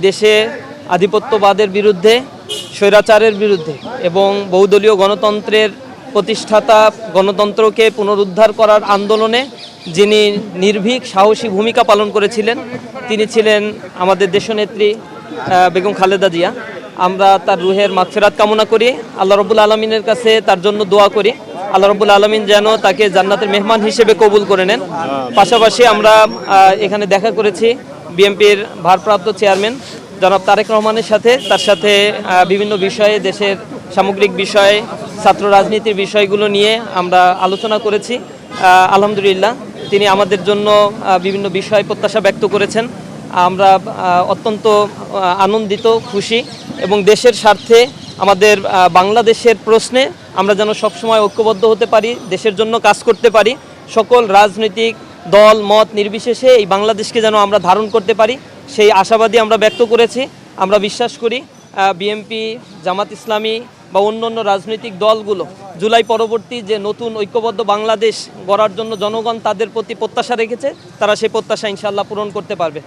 দেশে আধিপত্যবাদের বিরুদ্ধে, স্বৈরাচারের বিরুদ্ধে এবং বহুদলীয় গণতন্ত্রের প্রতিষ্ঠাতা গণতন্ত্রকে পুনরুদ্ধার করার আন্দোলনে যিনি নির্ভীক সাহসী ভূমিকা পালন করেছিলেন তিনি ছিলেন আমাদের দেশনেত্রী বেগম খালেদা জিয়া। আমরা তার রুহের মাগফিরাত কামনা করি, আল্লাহ রাব্বুল আলামিনের কাছে তার জন্য দোয়া করি আল্লাহ রাব্বুল আলামিন যেন তাকে জান্নাতের মেহমান হিসেবে কবুল করে নেন। পাশাপাশি আমরা এখানে দেখা করেছি বিএনপির ভারপ্রাপ্ত চেয়ারম্যান জনাব তারেক রহমানের সাথে, তার সাথে বিভিন্ন বিষয়ে, দেশের সামগ্রিক বিষয়ে, ছাত্র রাজনীতির বিষয়গুলো নিয়ে আমরা আলোচনা করেছি। আলহামদুলিল্লাহ তিনি আমাদের জন্য বিভিন্ন বিষয় প্রত্যাশা ব্যক্ত করেছেন। আমরা অত্যন্ত আনন্দিত, খুশি এবং দেশের স্বার্থে আমাদের বাংলাদেশের প্রশ্নে আমরা যেন সবসময় ঐক্যবদ্ধ হতে পারি, দেশের জন্য কাজ করতে পারি, সকল রাজনৈতিক দল মত নির্বিশেষে এই বাংলাদেশকে যেন আমরা ধারণ করতে পারি সেই আশাবাদী আমরা ব্যক্ত করেছি। আমরা বিশ্বাস করি বিএনপি, জামাত ইসলামী বা অন্য রাজনৈতিক দলগুলো জুলাই পরবর্তী যে নতুন ঐক্যবদ্ধ বাংলাদেশ গড়ার জন্য জনগণ তাদের প্রতি প্রত্যাশা রেখেছে, তারা সেই প্রত্যাশা ইনশাআল্লাহ পূরণ করতে পারবে।